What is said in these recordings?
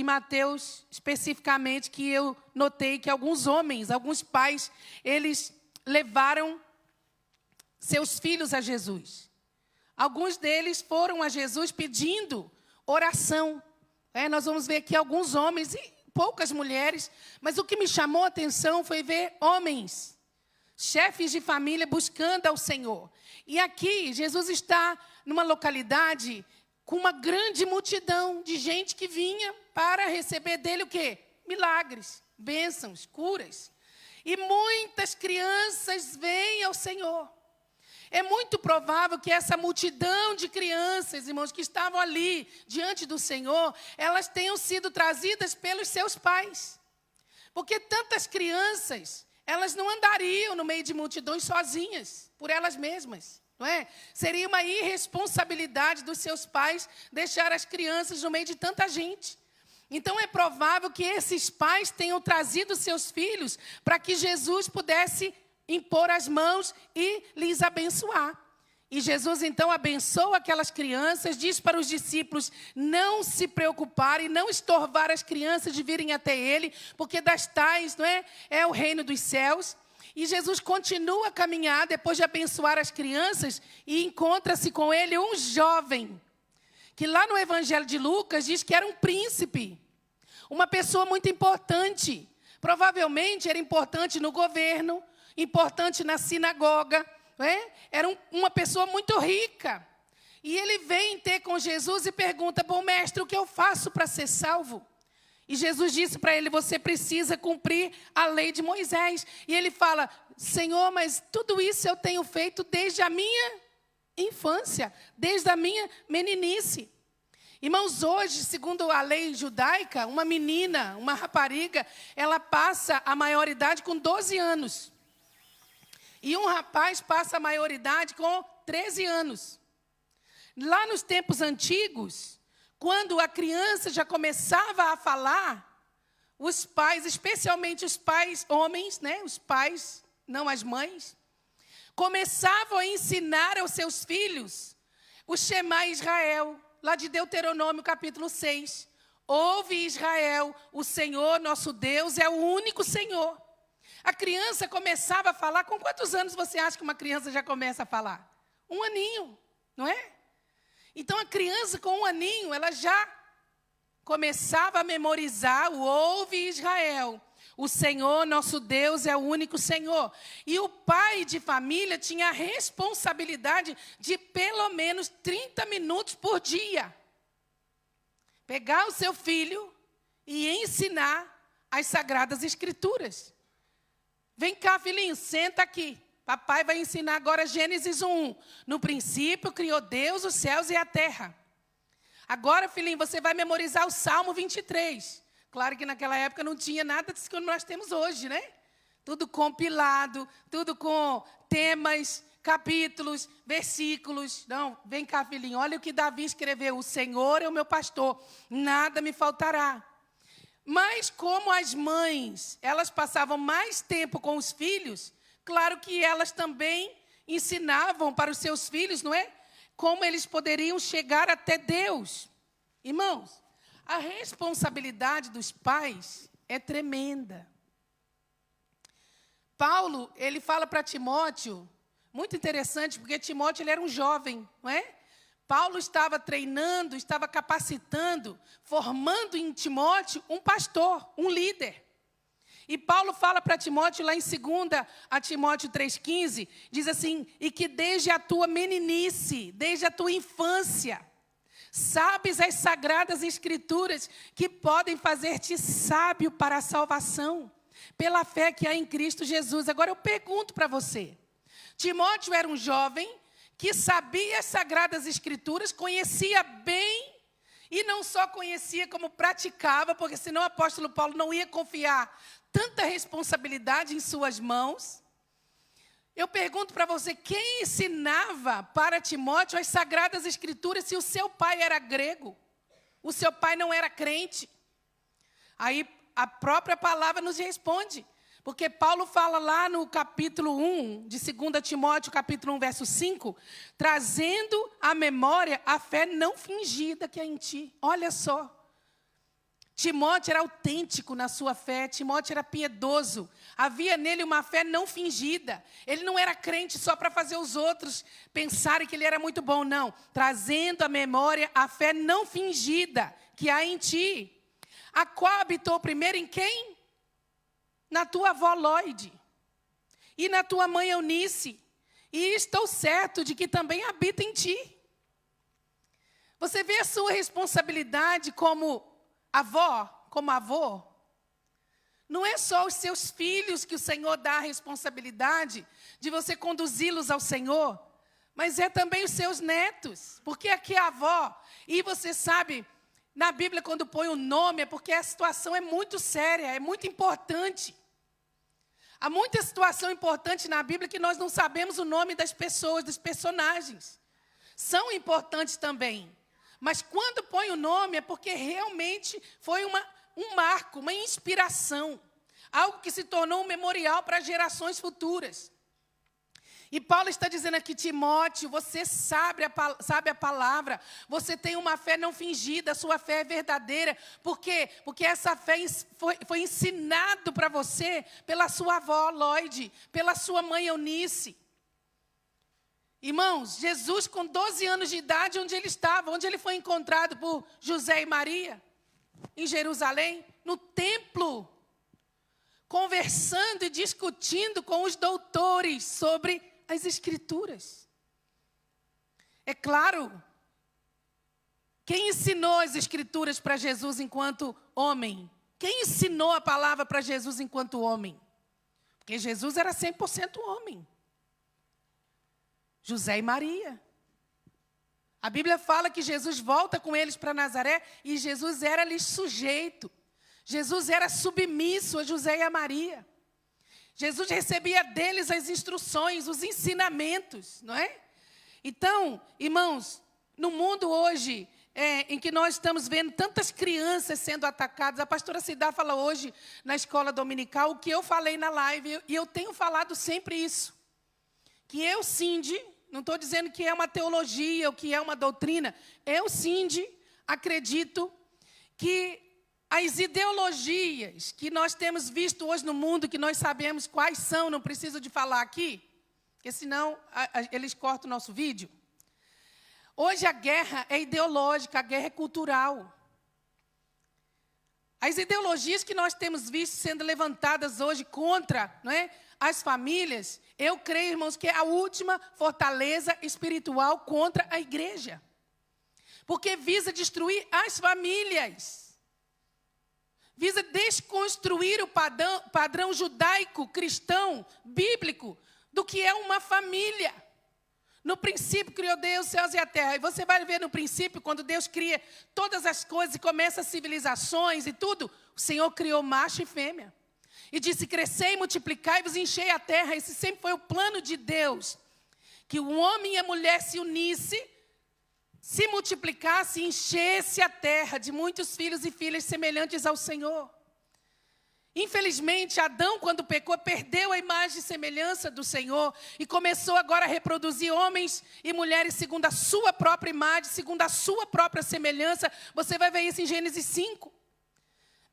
Mateus, especificamente, que eu notei que alguns homens, alguns pais, eles levaram seus filhos a Jesus. Alguns deles foram a Jesus pedindo oração. Nós vamos ver aqui alguns homens e poucas mulheres, mas o que me chamou a atenção foi ver homens, chefes de família buscando ao Senhor. E aqui, Jesus está numa localidade com uma grande multidão de gente que vinha para receber dele o quê? Milagres, bênçãos, curas. E muitas crianças vêm ao Senhor. É muito provável que essa multidão de crianças, irmãos, que estavam ali diante do Senhor, elas tenham sido trazidas pelos seus pais. Porque tantas crianças, elas não andariam no meio de multidões sozinhas, por elas mesmas. Não é? Seria uma irresponsabilidade dos seus pais deixar as crianças no meio de tanta gente. Então é provável que esses pais tenham trazido seus filhos para que Jesus pudesse impor as mãos e lhes abençoar. E Jesus então abençoa aquelas crianças, diz para os discípulos não se preocuparem, não estorvar as crianças de virem até ele, porque das tais, não é o reino dos céus. E Jesus continua a caminhar depois de abençoar as crianças e encontra-se com ele um jovem, que lá no Evangelho de Lucas diz que era um príncipe, uma pessoa muito importante. Provavelmente era importante no governo, importante na sinagoga, era uma pessoa muito rica. E ele vem ter com Jesus e pergunta, bom mestre, o que eu faço para ser salvo? E Jesus disse para ele, você precisa cumprir a lei de Moisés. E ele fala, Senhor, mas tudo isso eu tenho feito desde a minha infância, desde a minha meninice. Irmãos, hoje, segundo a lei judaica, uma menina, uma rapariga, ela passa a maioridade com 12 anos. E um rapaz passa a maioridade com 13 anos. Lá nos tempos antigos, quando a criança já começava a falar, os pais, especialmente os pais homens, os pais, não as mães, começavam a ensinar aos seus filhos o Shema Israel, lá de Deuteronômio capítulo 6. Ouve Israel, o Senhor nosso Deus é o único Senhor. A criança começava a falar, com quantos anos você acha que uma criança já começa a falar? 1 aninho, não é? Então, a criança com 1 aninho, ela já começava a memorizar o Ouve Israel. O Senhor, nosso Deus, é o único Senhor. E o pai de família tinha a responsabilidade de pelo menos 30 minutos por dia. Pegar o seu filho e ensinar as Sagradas Escrituras. Vem cá, filhinho, senta aqui. Papai vai ensinar agora Gênesis 1. No princípio, criou Deus os céus e a terra. Agora, filhinho, você vai memorizar o Salmo 23. Claro que naquela época não tinha nada disso que nós temos hoje, né? Tudo compilado, tudo com temas, capítulos, versículos. Não, vem cá, filhinho, olha o que Davi escreveu. O Senhor é o meu pastor, nada me faltará. Mas como as mães, elas passavam mais tempo com os filhos, claro que elas também ensinavam para os seus filhos, não é? Como eles poderiam chegar até Deus. Irmãos, a responsabilidade dos pais é tremenda. Paulo, ele fala para Timóteo, muito interessante, porque Timóteo ele era um jovem, não é? Paulo estava treinando, estava capacitando, formando em Timóteo um pastor, um líder. E Paulo fala para Timóteo, lá em 2 a Timóteo 3,15, diz assim, e que desde a tua meninice, desde a tua infância, sabes as sagradas escrituras que podem fazer-te sábio para a salvação, pela fé que há em Cristo Jesus. Agora eu pergunto para você, Timóteo era um jovem que sabia as sagradas escrituras, conhecia bem, e não só conhecia como praticava, porque senão o apóstolo Paulo não ia confiar tanta responsabilidade em suas mãos. Eu pergunto para você, quem ensinava para Timóteo as sagradas escrituras se o seu pai era grego? O seu pai não era crente? Aí a própria palavra nos responde. Porque Paulo fala lá no capítulo 1, de 2 Timóteo, capítulo 1, verso 5, trazendo à memória a fé não fingida que é em ti. Olha só. Timóteo era autêntico na sua fé, Timóteo era piedoso. Havia nele uma fé não fingida. Ele não era crente só para fazer os outros pensarem que ele era muito bom, não. Trazendo à memória a fé não fingida que há em ti. A qual habitou primeiro em quem? Na tua avó Lóide. E na tua mãe Eunice. E estou certo de que também habita em ti. Você vê a sua responsabilidade como avó, como avô? Não é só os seus filhos que o Senhor dá a responsabilidade de você conduzi-los ao Senhor, mas é também os seus netos. Porque aqui é a avó, e você sabe, na Bíblia quando põe o nome é porque a situação é muito séria, é muito importante. Há muita situação importante na Bíblia que nós não sabemos o nome das pessoas, dos personagens. São importantes também. Mas quando põe o nome é porque realmente foi um marco, uma inspiração. Algo que se tornou um memorial para gerações futuras. E Paulo está dizendo aqui, Timóteo, você sabe a palavra, você tem uma fé não fingida, a sua fé é verdadeira. Por quê? Porque essa fé foi ensinado para você pela sua avó Lóide, pela sua mãe Eunice. Irmãos, Jesus com 12 anos de idade, onde ele estava? Onde ele foi encontrado por José e Maria? Em Jerusalém, no templo. Conversando e discutindo com os doutores sobre as Escrituras. É claro, quem ensinou as Escrituras para Jesus enquanto homem? Quem ensinou a palavra para Jesus enquanto homem? Porque Jesus era 100% homem. José e Maria. A Bíblia fala que Jesus volta com eles para Nazaré e Jesus era-lhes sujeito. Jesus era submisso a José e a Maria. Jesus recebia deles as instruções, os ensinamentos, não é? Então, irmãos, no mundo hoje, em que nós estamos vendo tantas crianças sendo atacadas, a pastora Cidá fala hoje na escola dominical, o que eu falei na live, e eu tenho falado sempre isso, que eu, Cindy, não estou dizendo que é uma teologia ou que é uma doutrina, eu, Cindy, acredito que as ideologias que nós temos visto hoje no mundo, que nós sabemos quais são, não preciso de falar aqui, porque senão eles cortam o nosso vídeo. Hoje a guerra é ideológica, a guerra é cultural. As ideologias que nós temos visto sendo levantadas hoje contra, não é, as famílias, eu creio, irmãos, que é a última fortaleza espiritual contra a igreja. Porque visa destruir as famílias. Visa desconstruir o padrão judaico, cristão, bíblico, do que é uma família. No princípio criou Deus os céus e a terra. E você vai ver no princípio, quando Deus cria todas as coisas e começa as civilizações e tudo, o Senhor criou macho e fêmea. E disse, crescei e multiplicai-vos e enchei a terra. Esse sempre foi o plano de Deus. Que o homem e a mulher se unissem, se multiplicasse e enchesse a terra de muitos filhos e filhas semelhantes ao Senhor. Infelizmente, Adão, quando pecou, perdeu a imagem e semelhança do Senhor e começou agora a reproduzir homens e mulheres segundo a sua própria imagem, segundo a sua própria semelhança. Você vai ver isso em Gênesis 5.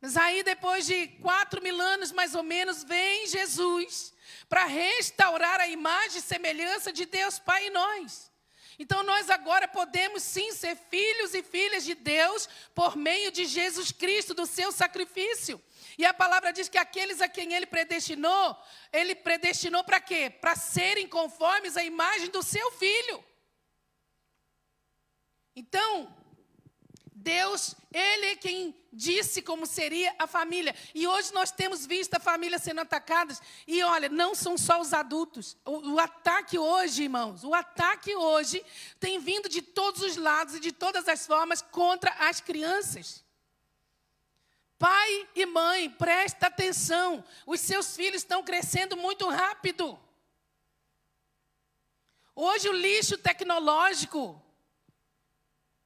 Mas aí, depois de 4.000 anos, mais ou menos, vem Jesus para restaurar a imagem e semelhança de Deus Pai em nós. Então, nós agora podemos sim ser filhos e filhas de Deus por meio de Jesus Cristo, do seu sacrifício. E a palavra diz que aqueles a quem Ele predestinou para quê? Para serem conformes à imagem do seu Filho. Então, Deus, Ele é quem disse como seria a família. E hoje nós temos visto a família sendo atacada. E olha, não são só os adultos. O ataque hoje, irmãos, o ataque hoje tem vindo de todos os lados e de todas as formas contra as crianças. Pai e mãe, presta atenção. Os seus filhos estão crescendo muito rápido. Hoje o lixo tecnológico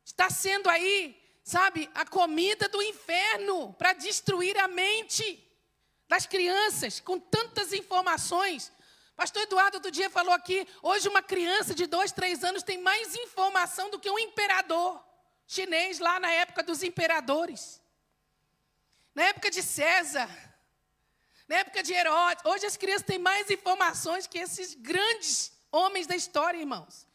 está sendo aí, sabe, a comida do inferno para destruir a mente das crianças com tantas informações. Pastor Eduardo outro dia falou aqui, hoje uma criança de 2, 3 anos tem mais informação do que um imperador chinês lá na época dos imperadores. na época de César, na época de Herodes. Hoje as crianças têm mais informações que esses grandes homens da história, irmãos.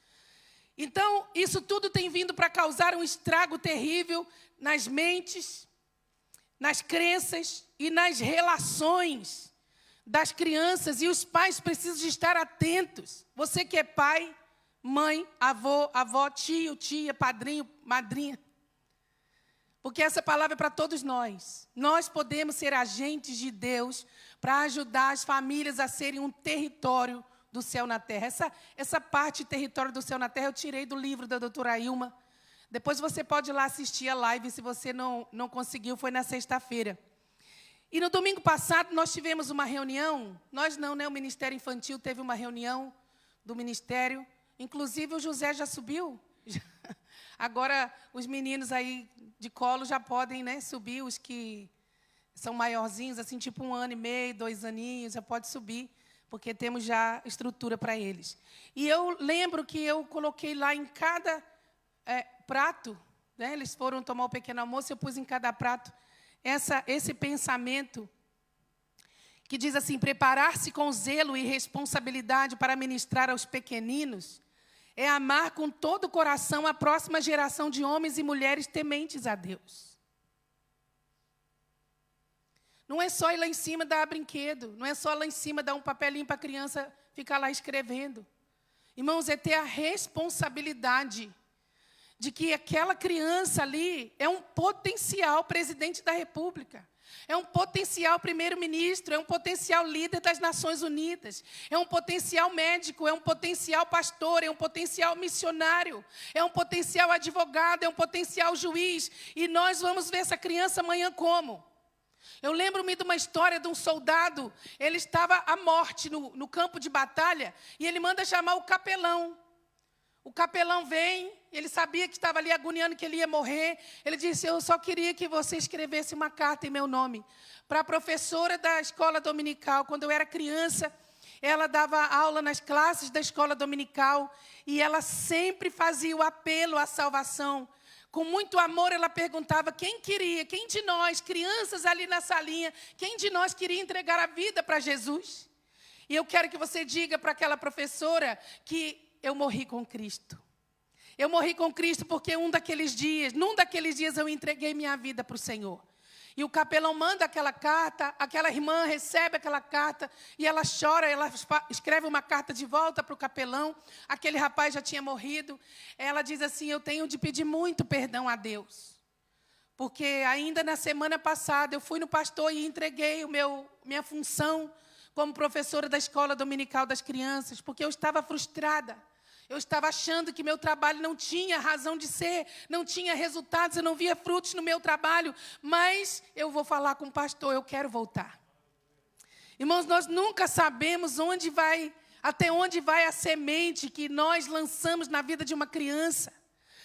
Então, isso tudo tem vindo para causar um estrago terrível nas mentes, nas crenças e nas relações das crianças. E os pais precisam de estar atentos. Você que é pai, mãe, avô, avó, tio, tia, padrinho, madrinha. Porque essa palavra é para todos nós. Nós podemos ser agentes de Deus para ajudar as famílias a serem um território do céu na terra. Essa parte território do céu na terra eu tirei do livro da doutora Ilma. Depois você pode ir lá assistir a live, se você não conseguiu, foi na sexta-feira. E no domingo passado nós tivemos uma reunião, nós não, né? O Ministério Infantil teve uma reunião do Ministério. Inclusive o José já subiu. Agora os meninos aí de colo já podem, né, subir, os que são maiorzinhos, assim, tipo 1 ano e meio, 2 aninhos, já pode subir, porque temos já estrutura para eles. E eu lembro que eu coloquei lá em cada prato, né, eles foram tomar o pequeno almoço, eu pus em cada prato esse pensamento que diz assim: preparar-se com zelo e responsabilidade para ministrar aos pequeninos é amar com todo o coração a próxima geração de homens e mulheres tementes a Deus. Não é só ir lá em cima dar brinquedo, não é só lá em cima dar um papelinho para a criança ficar lá escrevendo. Irmãos, é ter a responsabilidade de que aquela criança ali é um potencial presidente da República. É um potencial primeiro-ministro, é um potencial líder das Nações Unidas, é um potencial médico, é um potencial pastor, é um potencial missionário, é um potencial advogado, é um potencial juiz. E nós vamos ver essa criança amanhã como? Eu lembro-me de uma história de um soldado, ele estava à morte no campo de batalha, e ele manda chamar o capelão. O capelão vem, ele sabia que estava ali agoniando, que ele ia morrer. Ele disse: eu só queria que você escrevesse uma carta em meu nome. Para a professora da escola dominical, quando eu era criança, ela dava aula nas classes da escola dominical, e ela sempre fazia o apelo à salvação. Com muito amor, ela perguntava quem de nós, crianças ali na salinha, quem de nós queria entregar a vida para Jesus? E eu quero que você diga para aquela professora que eu morri com Cristo. Eu morri com Cristo porque num daqueles dias eu entreguei minha vida para o Senhor. E o capelão manda aquela carta, aquela irmã recebe aquela carta e ela chora, ela escreve uma carta de volta para o capelão. Aquele rapaz já tinha morrido. Ela diz assim: eu tenho de pedir muito perdão a Deus. Porque ainda na semana passada eu fui no pastor e entreguei minha função como professora da escola dominical das crianças, porque eu estava frustrada. Eu estava achando que meu trabalho não tinha razão de ser, não tinha resultados, eu não via frutos no meu trabalho, mas eu vou falar com o pastor, eu quero voltar. Irmãos, nós nunca sabemos até onde vai a semente que nós lançamos na vida de uma criança,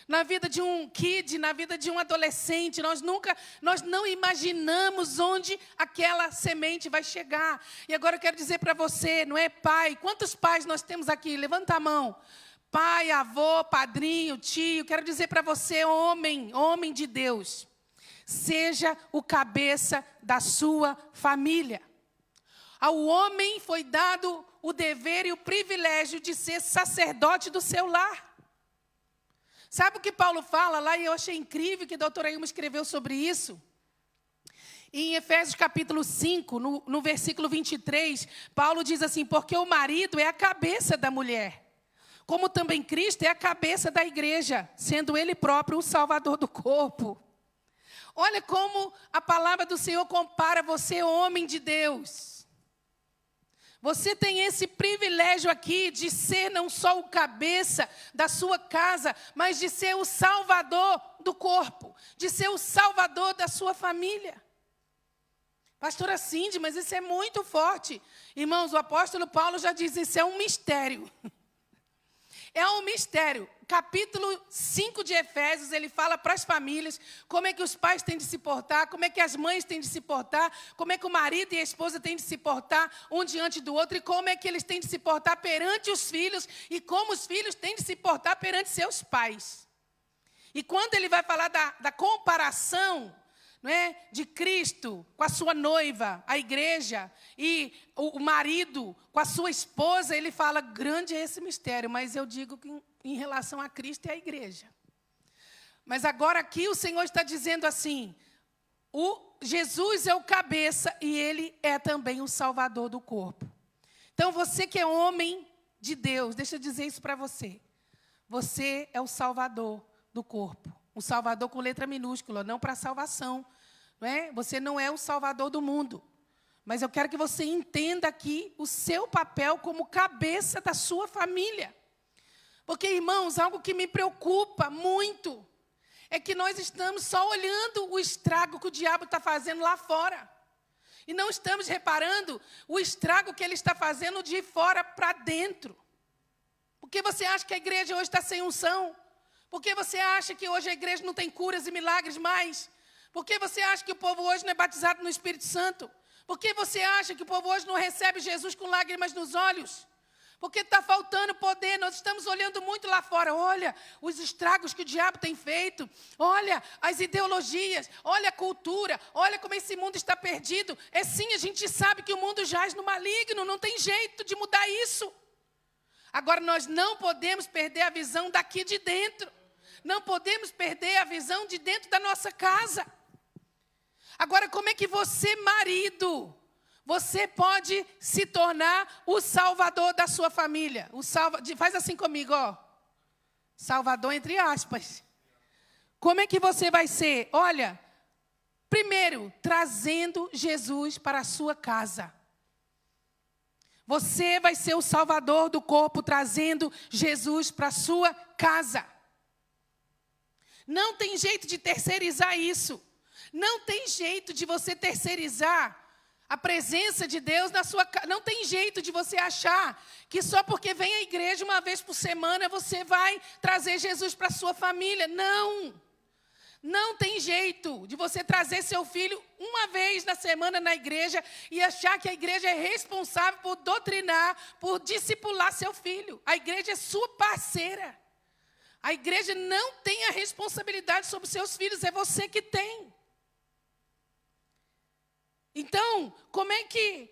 na vida de um kid, na vida de um adolescente. Nós não imaginamos onde aquela semente vai chegar. E agora eu quero dizer para você, não é pai? Quantos pais nós temos aqui? Levanta a mão. Pai, avô, padrinho, tio. Quero dizer para você, homem de Deus, seja o cabeça da sua família. Ao homem foi dado o dever e o privilégio de ser sacerdote do seu lar. Sabe o que Paulo fala lá? E eu achei incrível que a doutora Ilma escreveu sobre isso. Em Efésios capítulo 5, no versículo 23, Paulo diz assim: porque o marido é a cabeça da mulher, como também Cristo é a cabeça da igreja, sendo Ele próprio o Salvador do corpo. Olha como a palavra do Senhor compara você, homem de Deus. Você tem esse privilégio aqui de ser não só o cabeça da sua casa, mas de ser o salvador do corpo, de ser o salvador da sua família. Pastora Cindy, mas isso é muito forte. Irmãos, o apóstolo Paulo já diz: isso é um mistério. É um mistério. Capítulo 5 de Efésios, ele fala para as famílias como é que os pais têm de se portar, como é que as mães têm de se portar, como é que o marido e a esposa têm de se portar um diante do outro, e como é que eles têm de se portar perante os filhos, e como os filhos têm de se portar perante seus pais. E quando ele vai falar da comparação, não é, de Cristo com a sua noiva, a igreja, e o marido com a sua esposa, ele fala, grande é esse mistério, mas eu digo que em relação a Cristo e a igreja. Mas agora aqui o Senhor está dizendo assim, Jesus é o cabeça e Ele é também o salvador do corpo. Então você que é homem de Deus, deixa eu dizer isso para você. Você é o salvador do corpo. O salvador com letra minúscula, não para salvação. Não é? Você não é o salvador do mundo. Mas eu quero que você entenda aqui o seu papel como cabeça da sua família. Porque, irmãos, algo que me preocupa muito é que nós estamos só olhando o estrago que o diabo está fazendo lá fora. E não estamos reparando o estrago que ele está fazendo de fora para dentro. Por que você acha que a igreja hoje está sem unção? Por que você acha que hoje a igreja não tem curas e milagres mais? Por que você acha que o povo hoje não é batizado no Espírito Santo? Por que você acha que o povo hoje não recebe Jesus com lágrimas nos olhos? Porque está faltando poder, nós estamos olhando muito lá fora. Olha os estragos que o diabo tem feito. Olha as ideologias, olha a cultura, olha como esse mundo está perdido. É sim, a gente sabe que o mundo jaz no maligno, não tem jeito de mudar isso. Agora, nós não podemos perder a visão daqui de dentro. Não podemos perder a visão de dentro da nossa casa. Agora, como é que você, marido, você pode se tornar o salvador da sua família? Faz assim comigo, ó. Salvador entre aspas. Como é que você vai ser? Olha, primeiro, trazendo Jesus para a sua casa. Você vai ser o salvador do corpo, trazendo Jesus para a sua casa. Não tem jeito de terceirizar isso. Não tem jeito de você terceirizar a presença de Deus na sua casa. Não tem jeito de você achar que só porque vem à igreja uma vez por semana você vai trazer Jesus para a sua família. Não. Não tem jeito de você trazer seu filho uma vez na semana na igreja e achar que a igreja é responsável por doutrinar, por discipular seu filho. A igreja é sua parceira. A igreja não tem a responsabilidade sobre seus filhos, é você que tem. Então, como é que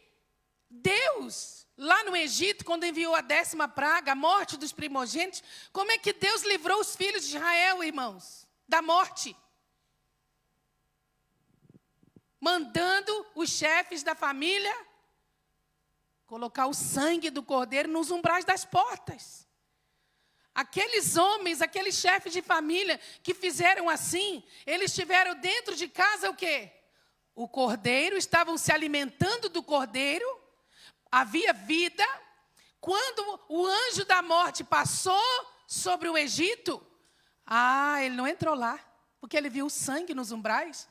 Deus, lá no Egito, quando enviou a 10ª praga, a morte dos primogênitos, como é que Deus livrou os filhos de Israel, irmãos, da morte? Mandando os chefes da família colocar o sangue do cordeiro nos umbrais das portas. Aqueles homens, aqueles chefes de família que fizeram assim, eles tiveram dentro de casa o quê? O cordeiro, estavam se alimentando do cordeiro, havia vida. Quando o anjo da morte passou sobre o Egito, ele não entrou lá, porque ele viu o sangue nos umbrais.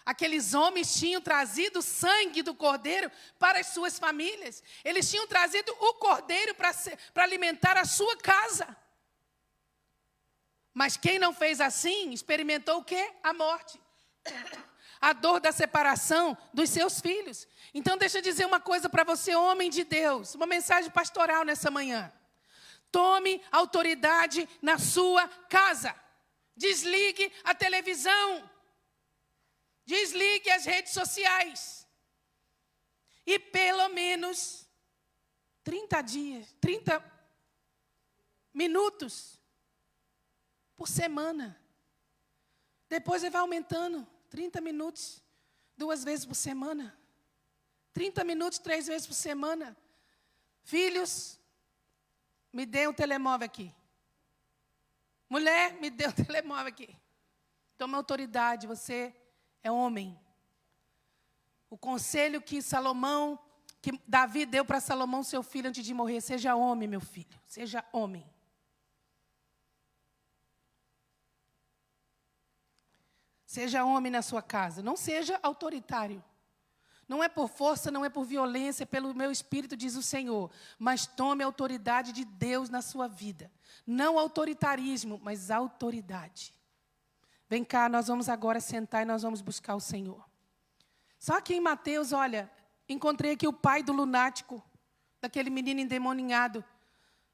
Aqueles homens tinham trazido o sangue do cordeiro para as suas famílias. Eles tinham trazido o cordeiro para alimentar a sua casa. Mas quem não fez assim, experimentou o quê? A morte. A dor da separação dos seus filhos. Então, deixa eu dizer uma coisa para você, homem de Deus. Uma mensagem pastoral nessa manhã. Tome autoridade na sua casa. Desligue a televisão. Desligue as redes sociais. E pelo menos 30 minutos por semana. Depois ele vai aumentando. 30 minutos, 2 vezes por semana. 30 minutos, 3 vezes por semana. Filhos, me dê um telemóvel aqui. Mulher, me dê um telemóvel aqui. Toma autoridade, você é homem. O conselho que Davi deu para Salomão, seu filho, antes de morrer: seja homem, meu filho, seja homem. Seja homem na sua casa, não seja autoritário. Não é por força, não é por violência, é pelo meu espírito, diz o Senhor. Mas tome a autoridade de Deus na sua vida. Não autoritarismo, mas autoridade. Vem cá, nós vamos agora sentar e nós vamos buscar o Senhor. Só que em Mateus, olha, encontrei aqui o pai do lunático, daquele menino endemoniado.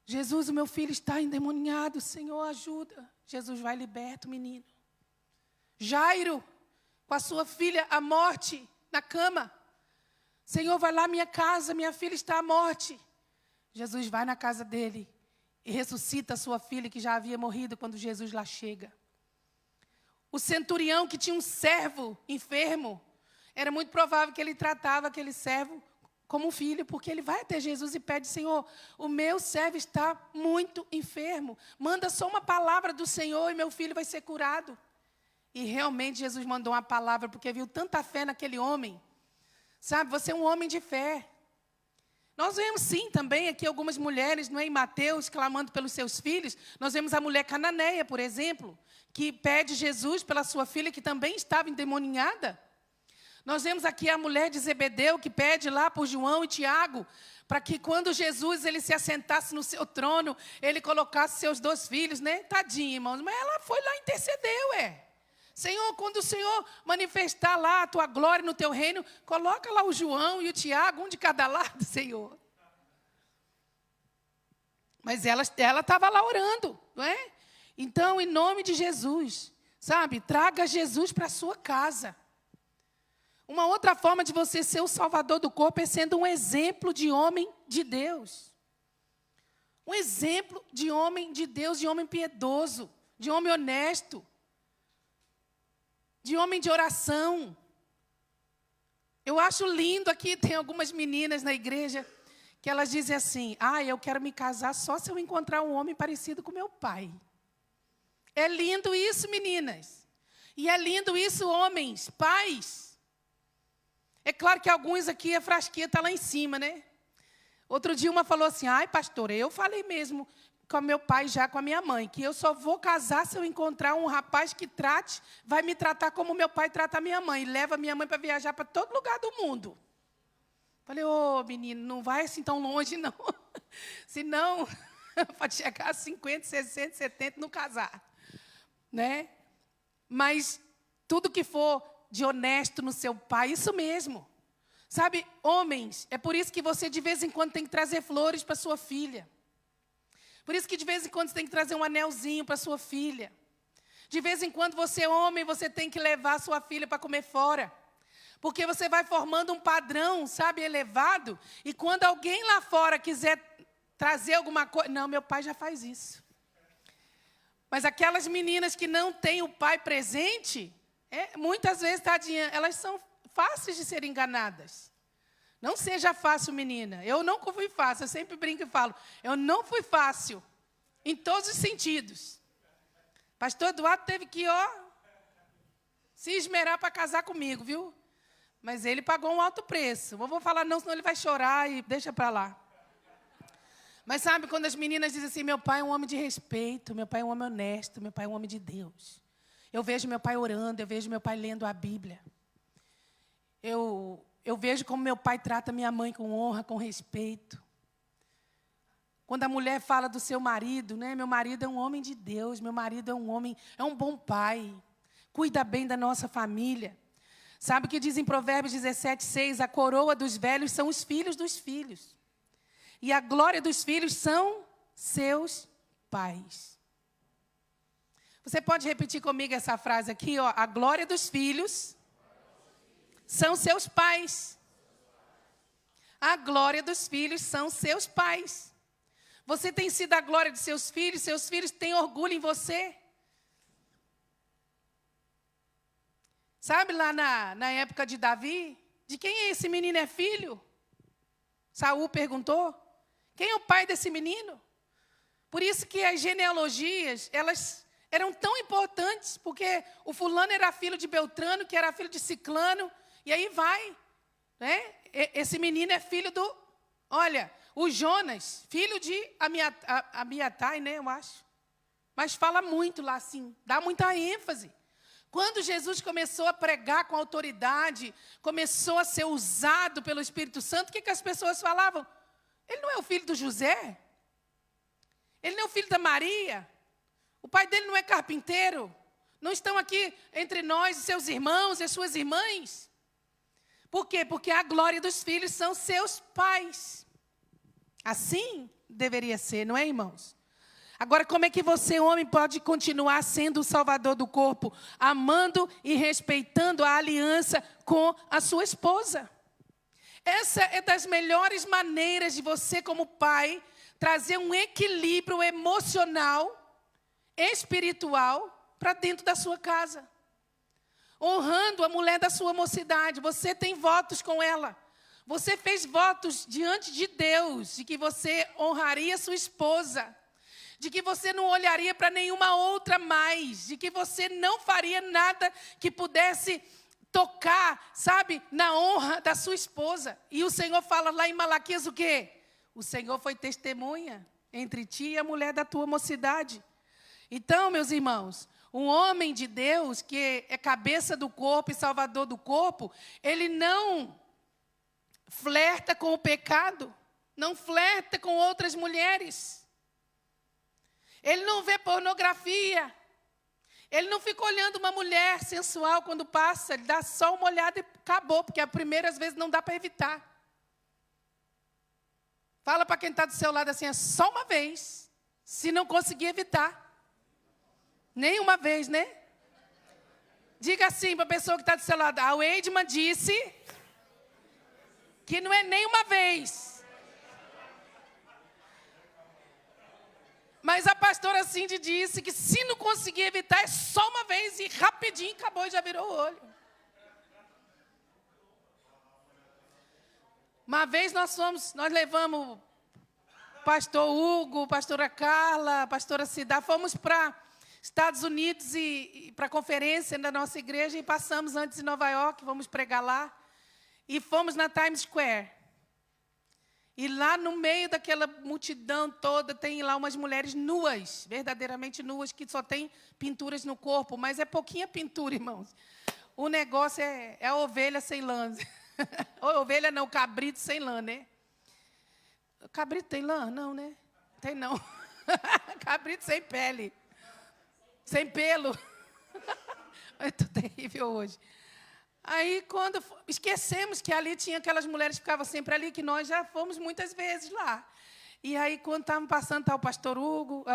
Jesus, o meu filho está endemoniado, Senhor, ajuda. Jesus vai e liberta o menino. Jairo, com a sua filha à morte na cama. Senhor, vai lá à minha casa, minha filha está à morte. Jesus vai na casa dele e ressuscita a sua filha que já havia morrido quando Jesus lá chega. O centurião que tinha um servo enfermo, era muito provável que ele tratava aquele servo como um filho, porque ele vai até Jesus e pede: Senhor, o meu servo está muito enfermo. Manda só uma palavra do Senhor e meu filho vai ser curado. E realmente Jesus mandou uma palavra, porque viu tanta fé naquele homem. Sabe, você é um homem de fé. Nós vemos sim também aqui algumas mulheres, não é, em Mateus, clamando pelos seus filhos. Nós vemos a mulher cananeia, por exemplo, que pede Jesus pela sua filha, que também estava endemoninhada. Nós vemos aqui a mulher de Zebedeu, que pede lá por João e Tiago, para que quando Jesus ele se assentasse no seu trono, ele colocasse seus 2 filhos, né? Tadinha, irmãos, mas ela foi lá e intercedeu, Senhor, quando o Senhor manifestar lá a tua glória no teu reino, coloca lá o João e o Tiago, um de cada lado, Senhor. Mas ela estava lá orando, não é? Então, em nome de Jesus, sabe, traga Jesus para a sua casa. Uma outra forma de você ser o salvador do corpo é sendo um exemplo de homem de Deus. Um exemplo de homem de Deus, de homem piedoso, de homem honesto, de homem de oração. Eu acho lindo aqui, tem algumas meninas na igreja, que elas dizem assim: eu quero me casar só se eu encontrar um homem parecido com meu pai. É lindo isso, meninas. E é lindo isso, homens, pais. É claro que alguns aqui, a frasquinha está lá em cima, né? Outro dia uma falou assim: pastora, eu falei mesmo com meu pai, já com a minha mãe, que eu só vou casar se eu encontrar um rapaz que vai me tratar como meu pai trata a minha mãe, e leva a minha mãe para viajar para todo lugar do mundo. Falei: menino, não vai assim tão longe, não. Senão, pode chegar a 50, 60, 70 não casar. Né? Mas tudo que for de honesto no seu pai, isso mesmo. Sabe, homens, é por isso que você de vez em quando tem que trazer flores para sua filha. Por isso que de vez em quando você tem que trazer um anelzinho para sua filha. De vez em quando você, homem, você tem que levar sua filha para comer fora. Porque você vai formando um padrão, sabe, elevado. E quando alguém lá fora quiser trazer alguma coisa... Não, meu pai já faz isso. Mas aquelas meninas que não têm o pai presente, muitas vezes, tadinha, elas são fáceis de serem enganadas. Não seja fácil, menina. Eu nunca fui fácil. Eu sempre brinco e falo: eu não fui fácil, em todos os sentidos. Pastor Eduardo teve que, se esmerar para casar comigo, viu? Mas ele pagou um alto preço. Não vou falar não, senão ele vai chorar e deixa para lá. Mas sabe, quando as meninas dizem assim: meu pai é um homem de respeito, meu pai é um homem honesto, meu pai é um homem de Deus. Eu vejo meu pai orando, eu vejo meu pai lendo a Bíblia. Eu vejo como meu pai trata minha mãe com honra, com respeito. Quando a mulher fala do seu marido, né? Meu marido é um homem de Deus, meu marido é um bom pai, cuida bem da nossa família. Sabe o que diz em Provérbios 17:6? A coroa dos velhos são os filhos dos filhos. E a glória dos filhos são seus pais. Você pode repetir comigo essa frase aqui, A glória dos filhos são seus pais. A glória dos filhos são seus pais. Você tem sido a glória de seus filhos têm orgulho em você. Sabe lá na época de Davi, de quem esse menino é filho? Saul perguntou. Quem é o pai desse menino? Por isso que as genealogias, elas eram tão importantes, porque o fulano era filho de Beltrano, que era filho de Ciclano, e aí vai, né? Esse menino é filho o Jonas, filho de Amiatai, né, eu acho. Mas fala muito lá assim, dá muita ênfase. Quando Jesus começou a pregar com autoridade, começou a ser usado pelo Espírito Santo, o que as pessoas falavam? Ele não é o filho do José? Ele não é o filho da Maria? O pai dele não é carpinteiro? Não estão aqui entre nós, os seus irmãos e as suas irmãs? Por quê? Porque a glória dos filhos são seus pais. Assim deveria ser, não é, irmãos? Agora, como é que você, homem, pode continuar sendo o salvador do corpo, amando e respeitando a aliança com a sua esposa? Essa é das melhores maneiras de você, como pai, trazer um equilíbrio emocional, espiritual, para dentro da sua casa. Honrando a mulher da sua mocidade. Você tem votos com ela. Você fez votos diante de Deus, de que você honraria sua esposa, de que você não olharia para nenhuma outra mais, de que você não faria nada que pudesse tocar, sabe, na honra da sua esposa. E o Senhor fala lá em Malaquias o quê? O Senhor foi testemunha entre ti e a mulher da tua mocidade. Então, meus irmãos, um homem de Deus, que é cabeça do corpo e salvador do corpo, ele não flerta com o pecado, não flerta com outras mulheres. Ele não vê pornografia. Ele não fica olhando uma mulher sensual quando passa. Ele dá só uma olhada e acabou, porque a primeira, às vezes, não dá para evitar. Fala para quem está do seu lado assim, é só uma vez, se não conseguir evitar. Nem uma vez, né? Diga assim para a pessoa que está do seu lado, a Weidman disse que não é nem uma vez. Mas a pastora Cindy disse que se não conseguir evitar, é só uma vez e rapidinho acabou e já virou o olho. Uma vez nós levamos o pastor Hugo, pastora Carla, pastora Cidá, fomos para Estados Unidos e para a conferência da nossa igreja e passamos antes em Nova York, vamos pregar lá. E fomos na Times Square. E lá no meio daquela multidão toda, tem lá umas mulheres nuas, verdadeiramente nuas, que só tem pinturas no corpo, mas é pouquinha pintura, irmãos. O negócio é a ovelha sem lã. Ovelha não, cabrito sem lã, né? Cabrito tem lã? Não, né? Tem não. Cabrito sem pele. Sem pelo. Eu estou terrível hoje. Aí, quando esquecemos que ali tinha aquelas mulheres que ficavam sempre ali, que nós já fomos muitas vezes lá. E aí, quando estávamos passando, está o pastor Hugo,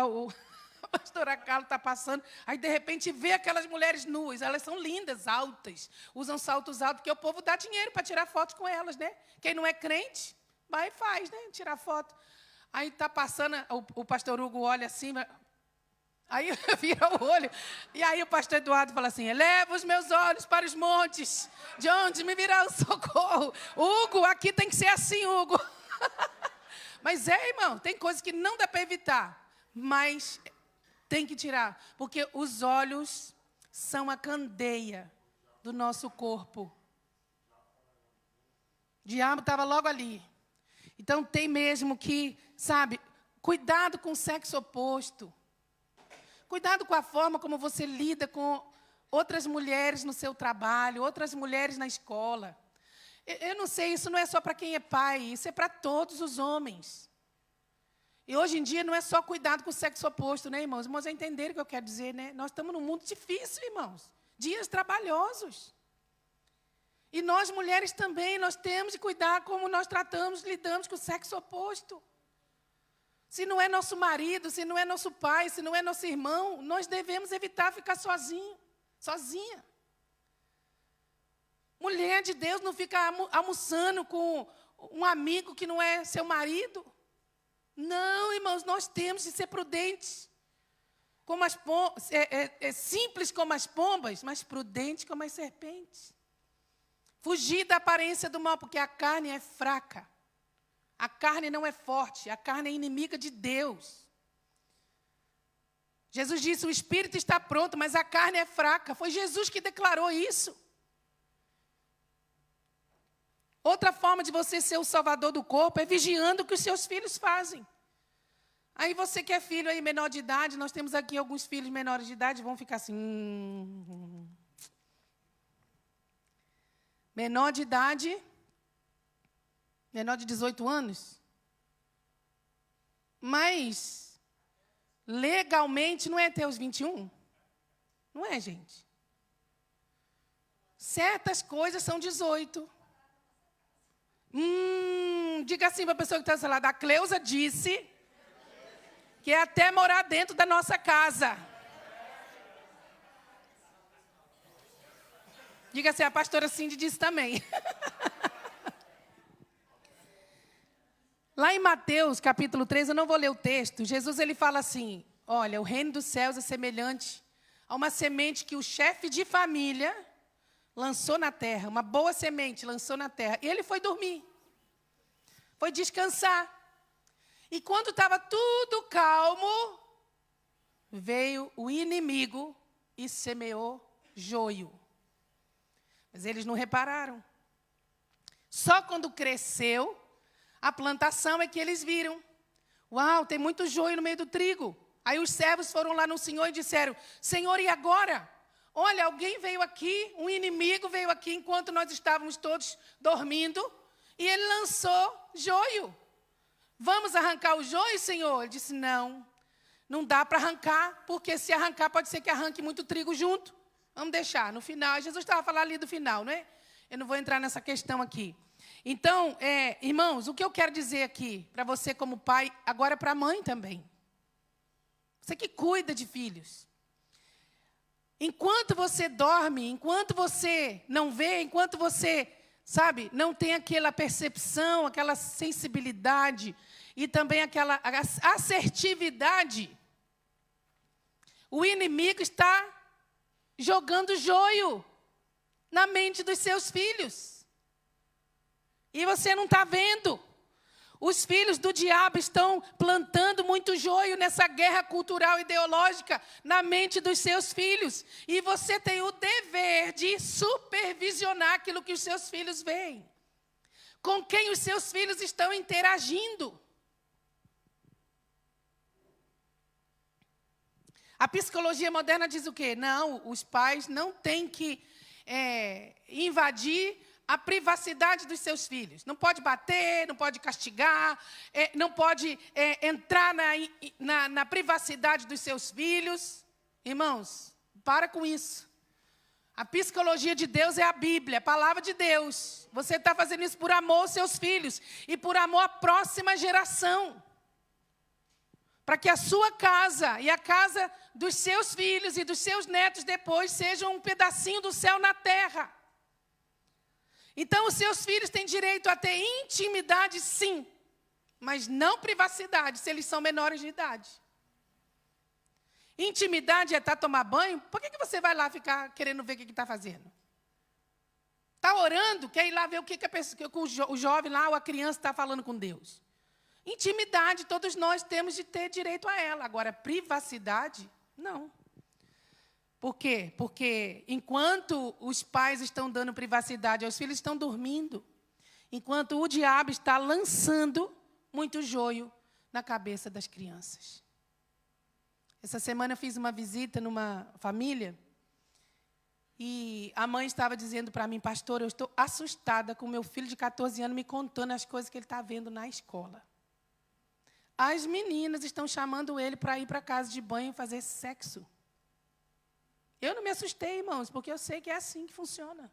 a pastora Carla está passando, aí, de repente, vê aquelas mulheres nuas. Elas são lindas, altas, usam saltos altos, porque o povo dá dinheiro para tirar fotos com elas, né? Quem não é crente, vai e faz, né? Tirar foto. Aí está passando, o pastor Hugo olha assim, aí vira o olho, e aí o pastor Eduardo fala assim, eleva os meus olhos para os montes, de onde me virá o socorro. Hugo, aqui tem que ser assim, Hugo. Mas irmão, tem coisas que não dá para evitar, mas tem que tirar, porque os olhos são a candeia do nosso corpo. O diabo estava logo ali. Então tem mesmo que, sabe, cuidado com o sexo oposto. Cuidado com a forma como você lida com outras mulheres no seu trabalho, outras mulheres na escola. Eu não sei, isso não é só para quem é pai, isso é para todos os homens. E hoje em dia não é só cuidado com o sexo oposto, né, irmãos? Irmãos, entenderam o que eu quero dizer, né? Nós estamos num mundo difícil, irmãos. Dias trabalhosos. E nós, mulheres, também, nós temos de cuidar como nós lidamos com o sexo oposto. Se não é nosso marido, se não é nosso pai, se não é nosso irmão, nós devemos evitar ficar sozinha. Mulher de Deus não fica almoçando com um amigo que não é seu marido. Não, irmãos, nós temos de ser prudentes. Como simples como as pombas, mas prudentes como as serpentes. Fugir da aparência do mal, porque a carne é fraca. A carne não é forte, a carne é inimiga de Deus. Jesus disse, o espírito está pronto, mas a carne é fraca. Foi Jesus que declarou isso. Outra forma de você ser o salvador do corpo é vigiando o que os seus filhos fazem. Aí você que é filho aí menor de idade, nós temos aqui alguns filhos menores de idade, vão ficar assim... Menor de idade... Menor de 18 anos. Mas, legalmente, não é até os 21? Não é, gente? Certas coisas são 18. Diga assim para a pessoa que está do seu lado. A Cleusa disse quer até morar dentro da nossa casa. Diga assim, a pastora Cindy disse também. Lá em Mateus, capítulo 3, eu não vou ler o texto, Jesus ele fala assim, olha, o reino dos céus é semelhante a uma semente que o chefe de família lançou na terra, uma boa semente lançou na terra, e ele foi dormir, foi descansar. E quando estava tudo calmo, veio o inimigo e semeou joio. Mas eles não repararam. Só quando cresceu a plantação é que eles viram. Uau, tem muito joio no meio do trigo. Aí os servos foram lá no Senhor e disseram, Senhor, e agora? Olha, alguém veio aqui, um inimigo veio aqui enquanto nós estávamos todos dormindo, e ele lançou joio. Vamos arrancar o joio, Senhor? Ele disse, não dá para arrancar, porque se arrancar pode ser que arranque muito trigo junto. Vamos deixar, no final, Jesus estava falando ali do final, não é? Eu não vou entrar nessa questão aqui. Então, irmãos, o que eu quero dizer aqui, para você como pai, agora para a mãe também. Você que cuida de filhos. Enquanto você dorme, enquanto você não vê, enquanto você, sabe, não tem aquela percepção, aquela sensibilidade e também aquela assertividade, o inimigo está jogando joio na mente dos seus filhos. E você não está vendo. Os filhos do diabo estão plantando muito joio nessa guerra cultural ideológica na mente dos seus filhos. E você tem o dever de supervisionar aquilo que os seus filhos veem. Com quem os seus filhos estão interagindo. A psicologia moderna diz o quê? Não, os pais não têm que invadir a privacidade dos seus filhos. Não pode bater, não pode castigar, não pode entrar na privacidade dos seus filhos. Irmãos, para com isso. A psicologia de Deus é a Bíblia, a palavra de Deus. Você está fazendo isso por amor aos seus filhos e por amor à próxima geração. Para que a sua casa e a casa dos seus filhos e dos seus netos depois sejam um pedacinho do céu na terra. Então, os seus filhos têm direito a ter intimidade, sim, mas não privacidade, se eles são menores de idade. Intimidade é estar tomar banho? Por que você vai lá ficar querendo ver o que está fazendo? Está orando, quer ir lá ver o que o jovem lá ou a criança está falando com Deus. Intimidade, todos nós temos de ter direito a ela. Agora, privacidade, não. Por quê? Porque enquanto os pais estão dando privacidade aos filhos, estão dormindo. Enquanto o diabo está lançando muito joio na cabeça das crianças. Essa semana eu fiz uma visita numa família e a mãe estava dizendo para mim, pastor, eu estou assustada com meu filho de 14 anos me contando as coisas que ele está vendo na escola. As meninas estão chamando ele para ir para a casa de banho e fazer sexo. Eu não me assustei, irmãos, porque eu sei que é assim que funciona.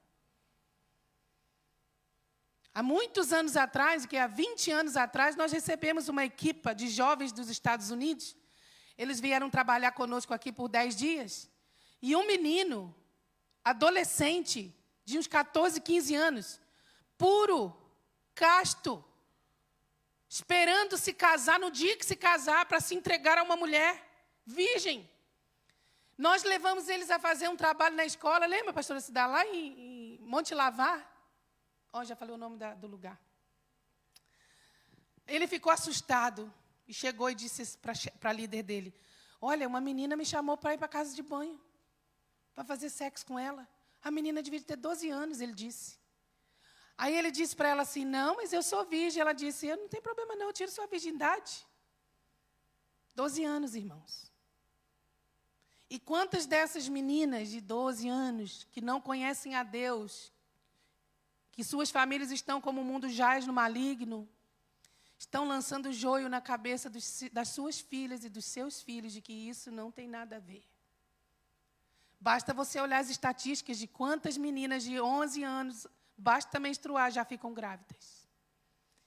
Há muitos anos atrás, que há 20 anos atrás, nós recebemos uma equipa de jovens dos Estados Unidos. Eles vieram trabalhar conosco aqui por 10 dias. E um menino, adolescente, de uns 14, 15 anos, puro, casto, esperando se casar, no dia que se casar, para se entregar a uma mulher virgem. Nós levamos eles a fazer um trabalho na escola, lembra, pastora Cidá, lá em Monte Lavar? Já falei o nome do lugar. Ele ficou assustado e chegou e disse para a líder dele, olha, uma menina me chamou para ir para a casa de banho, para fazer sexo com ela. A menina devia ter 12 anos, ele disse. Aí ele disse para ela assim, não, mas eu sou virgem. Ela disse, eu não tem problema não, eu tiro sua virgindade. 12 anos, irmãos. E quantas dessas meninas de 12 anos que não conhecem a Deus, que suas famílias estão como o mundo jaz no maligno, estão lançando joio na cabeça das suas filhas e dos seus filhos de que isso não tem nada a ver. Basta você olhar as estatísticas de quantas meninas de 11 anos, basta menstruar, já ficam grávidas.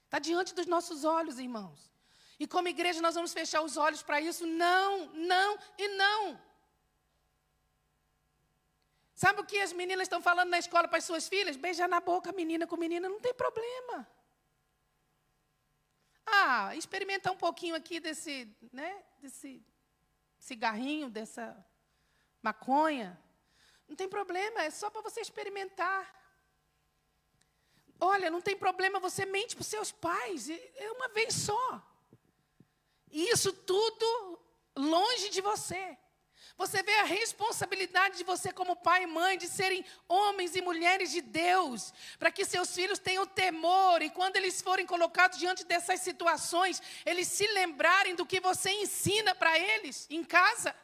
Está diante dos nossos olhos, irmãos. E como igreja nós vamos fechar os olhos para isso? Não, não e não. Sabe o que as meninas estão falando na escola para as suas filhas? Beijar na boca, menina com menina, não tem problema. Ah, experimentar um pouquinho aqui desse cigarrinho, dessa maconha. Não tem problema, é só para você experimentar. Olha, não tem problema, você mente para os seus pais, é uma vez só. E isso tudo longe de você. Você vê a responsabilidade de você como pai e mãe, de serem homens e mulheres de Deus, para que seus filhos tenham temor, e quando eles forem colocados diante dessas situações, eles se lembrarem do que você ensina para eles em casa.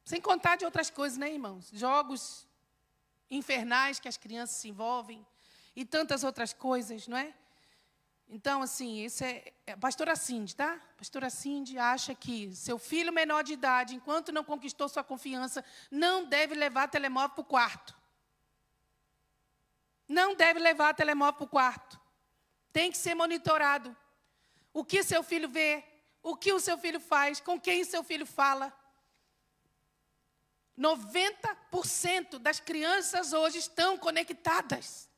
Sem contar de outras coisas, né, irmãos? Jogos infernais que as crianças se envolvem, e tantas outras coisas, não é? Então, assim, isso é a pastora Cindy, tá? A pastora Cindy acha que seu filho menor de idade, enquanto não conquistou sua confiança, não deve levar telemóvel para o quarto. Não deve levar telemóvel para o quarto. Tem que ser monitorado. O que seu filho vê, o que o seu filho faz, com quem seu filho fala. 90% das crianças hoje estão conectadas.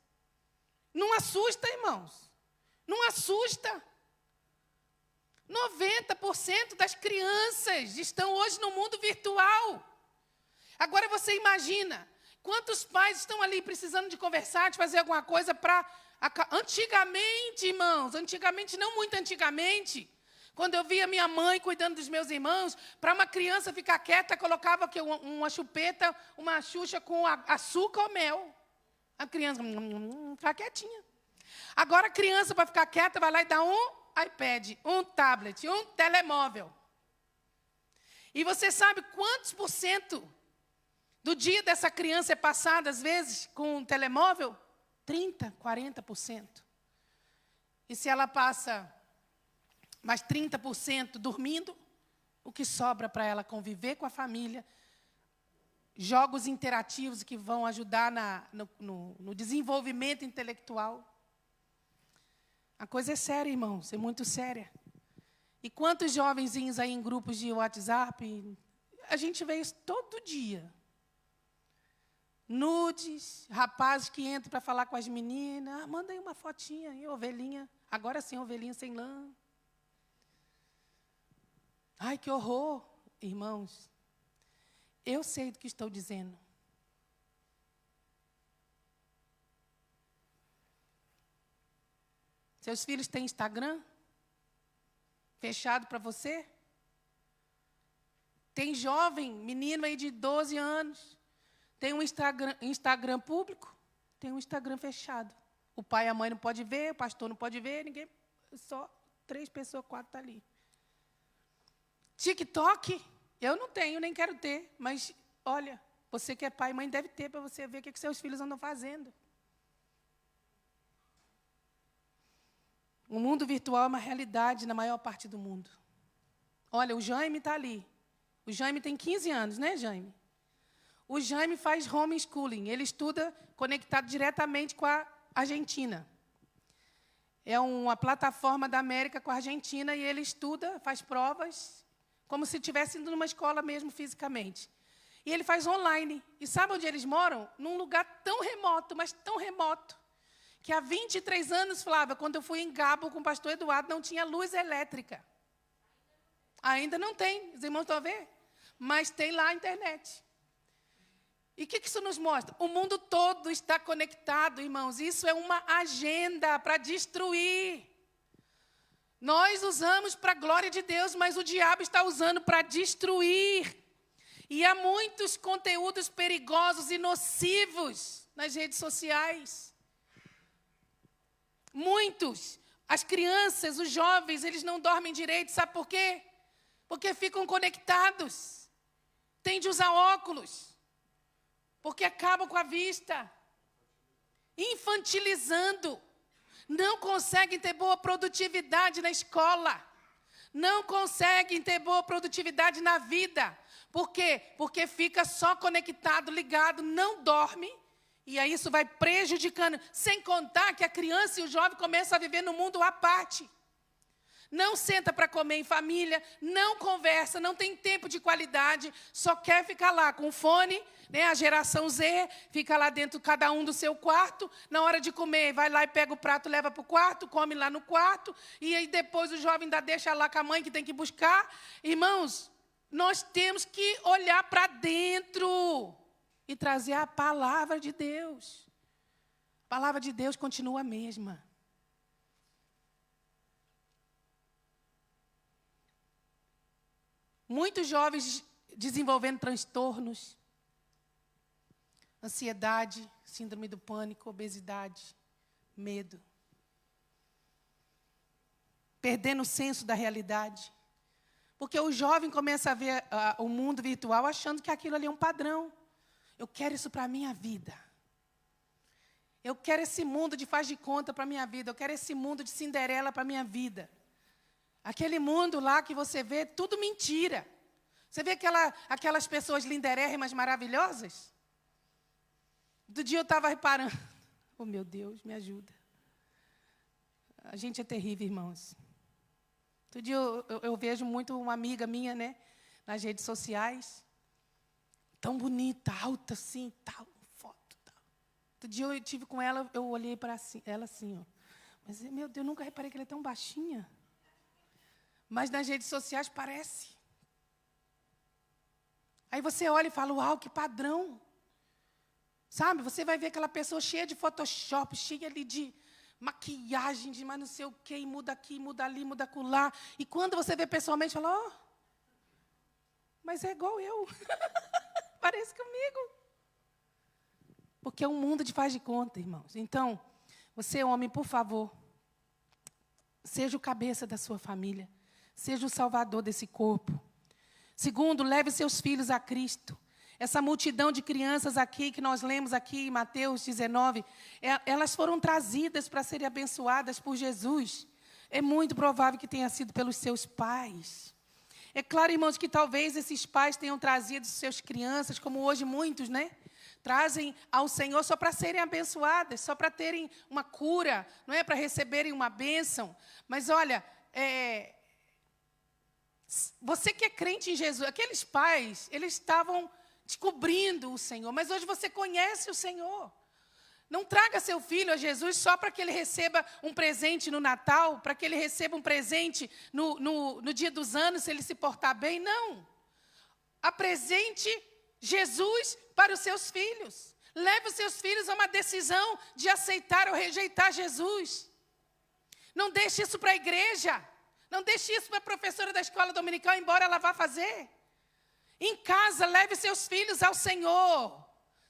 Não assusta, irmãos. Não assusta. 90% das crianças estão hoje no mundo virtual. Agora você imagina, quantos pais estão ali precisando de conversar, de fazer alguma coisa para... Antigamente, irmãos, não muito antigamente, quando eu via minha mãe cuidando dos meus irmãos, para uma criança ficar quieta, colocava uma chupeta, uma xuxa com açúcar ou mel. A criança ficar quietinha. Agora a criança, para ficar quieta, vai lá e dá um iPad, um tablet, um telemóvel. E você sabe quantos por cento do dia dessa criança é passado, às vezes, com um telemóvel? 30%, 40%. E se ela passa mais 30% dormindo, o que sobra para ela conviver com a família, jogos interativos que vão ajudar no desenvolvimento intelectual. A coisa é séria, irmãos, é muito séria. E quantos jovenzinhos aí em grupos de WhatsApp, a gente vê isso todo dia. Nudes, rapazes que entram para falar com as meninas, manda aí uma fotinha aí, ovelhinha, agora sim, ovelhinha sem lã. Ai, que horror, irmãos. Eu sei do que estou dizendo. Seus filhos têm Instagram? Fechado para você? Tem jovem, menino aí de 12 anos, tem um Instagram público, tem um Instagram fechado. O pai e a mãe não podem ver, o pastor não pode ver, ninguém, só 3 pessoas, 4 estão ali. TikTok, eu não tenho, nem quero ter, mas, olha, você que é pai e mãe deve ter para você ver o que seus filhos andam fazendo. O mundo virtual é uma realidade na maior parte do mundo. Olha, o Jaime está ali. O Jaime tem 15 anos, né, Jaime? O Jaime faz homeschooling. Ele estuda conectado diretamente com a Argentina. É uma plataforma da América com a Argentina e ele estuda, faz provas, como se estivesse indo numa escola mesmo fisicamente. E ele faz online. E sabe onde eles moram? Num lugar tão remoto, mas tão remoto, que há 23 anos, Flávia, quando eu fui em Gabo com o pastor Eduardo, não tinha luz elétrica. Ainda não tem, os irmãos estão a ver? Mas tem lá a internet. E o que isso nos mostra? O mundo todo está conectado, irmãos. Isso é uma agenda para destruir. Nós usamos para a glória de Deus, mas o diabo está usando para destruir. E há muitos conteúdos perigosos e nocivos nas redes sociais. Muitos. As crianças, os jovens, eles não dormem direito. Sabe por quê? Porque ficam conectados. Tem de usar óculos. Porque acabam com a vista. Infantilizando. Não conseguem ter boa produtividade na escola. Não conseguem ter boa produtividade na vida. Por quê? Porque fica só conectado, ligado, não dorme. E aí isso vai prejudicando, sem contar que a criança e o jovem começam a viver no mundo à parte. Não senta para comer em família, não conversa, não tem tempo de qualidade, só quer ficar lá com o fone, né? A geração Z, fica lá dentro, cada um do seu quarto. Na hora de comer, vai lá e pega o prato, leva para o quarto, come lá no quarto. E aí depois o jovem ainda deixa lá com a mãe que tem que buscar. Irmãos, nós temos que olhar para dentro e trazer a palavra de Deus. A palavra de Deus continua a mesma. Muitos jovens desenvolvendo transtornos, ansiedade, síndrome do pânico, obesidade, medo. Perdendo o senso da realidade. Porque o jovem começa a ver o mundo virtual achando que aquilo ali é um padrão. Eu quero isso para a minha vida. Eu quero esse mundo de faz de conta para a minha vida. Eu quero esse mundo de Cinderela para a minha vida. Aquele mundo lá que você vê, tudo mentira. Você vê aquelas pessoas linderérrimas maravilhosas? Do dia eu estava reparando. Oh, meu Deus, me ajuda. A gente é terrível, irmãos. Todo dia eu vejo muito uma amiga minha, né? Nas redes sociais. Tão bonita, alta assim, tal, foto, tal. Outro dia eu estive com ela, eu olhei para ela assim, ó. Mas, meu Deus, eu nunca reparei que ela é tão baixinha. Mas nas redes sociais parece. Aí você olha e fala, uau, que padrão. Sabe, você vai ver aquela pessoa cheia de Photoshop, cheia ali de maquiagem, de mais não sei o quê, e muda aqui, muda ali, muda acolá. E quando você vê pessoalmente, fala, ó, mas é igual eu. Parece comigo. Porque é um mundo de faz de conta, irmãos. Então, você, homem, por favor, seja o cabeça da sua família. Seja o salvador desse corpo. Segundo, leve seus filhos a Cristo. Essa multidão de crianças aqui, que nós lemos aqui em Mateus 19, elas foram trazidas para serem abençoadas por Jesus. É muito provável que tenha sido pelos seus pais. É claro, irmãos, que talvez esses pais tenham trazido suas crianças, como hoje muitos, né? Trazem ao Senhor só para serem abençoadas, só para terem uma cura, não é para receberem uma bênção. Mas olha, você que é crente em Jesus, aqueles pais, eles estavam descobrindo o Senhor, mas hoje você conhece o Senhor. Não traga seu filho a Jesus só para que ele receba um presente no Natal, para que ele receba um presente no dia dos anos, se ele se portar bem. Não. Apresente Jesus para os seus filhos. Leve os seus filhos a uma decisão de aceitar ou rejeitar Jesus. Não deixe isso para a igreja. Não deixe isso para a professora da escola dominical, embora ela vá fazer. Em casa, leve seus filhos ao Senhor.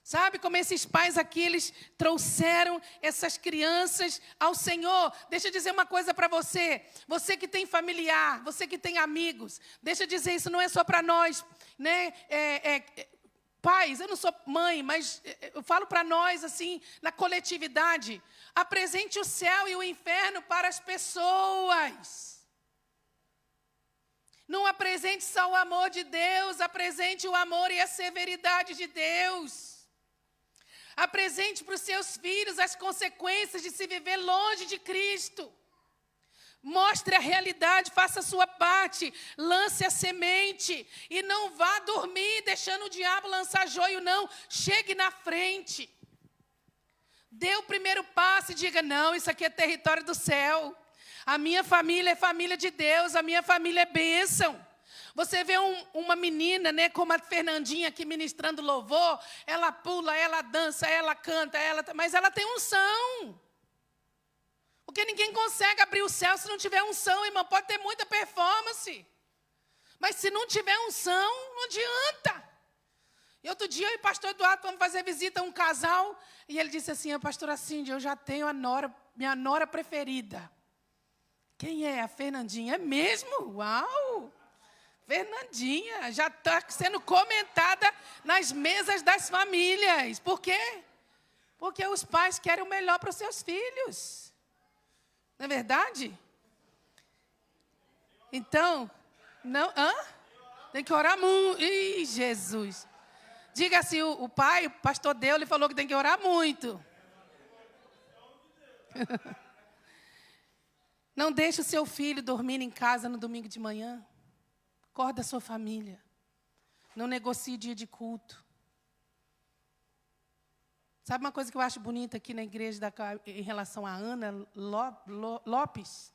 Sabe como esses pais aqui, eles trouxeram essas crianças ao Senhor. Deixa eu dizer uma coisa para você. Você que tem familiar, você que tem amigos. Deixa eu dizer, isso não é só para nós, né? Pais, eu não sou mãe, mas eu falo para nós, assim, na coletividade. Apresente o céu e o inferno para as pessoas. Não apresente só o amor de Deus, apresente o amor e a severidade de Deus. Apresente para os seus filhos as consequências de se viver longe de Cristo. Mostre a realidade, faça a sua parte, lance a semente e não vá dormir deixando o diabo lançar joio, não. Chegue na frente. Dê o primeiro passo e diga, não, isso aqui é território do céu. A minha família é família de Deus, a minha família é bênção. Você vê uma menina, né, como a Fernandinha aqui ministrando louvor, ela pula, ela dança, ela canta, mas ela tem unção. Porque ninguém consegue abrir o céu se não tiver unção, irmão. Pode ter muita performance, mas se não tiver unção, não adianta. E outro dia eu e o pastor Eduardo fomos fazer visita a um casal, e ele disse assim, pastora Cindy, eu já tenho minha nora preferida. Quem é? A Fernandinha. É mesmo? Uau! Fernandinha, já está sendo comentada nas mesas das famílias. Por quê? Porque os pais querem o melhor para os seus filhos. Não é verdade? Então, não, tem que orar muito. Ih, Jesus. Diga assim, o pai, o pastor Deus, ele falou que tem que orar muito. Não deixe o seu filho dormir em casa no domingo de manhã. Acorda a sua família. Não negocie dia de culto. Sabe uma coisa que eu acho bonita aqui na igreja em relação a Ana Lopes?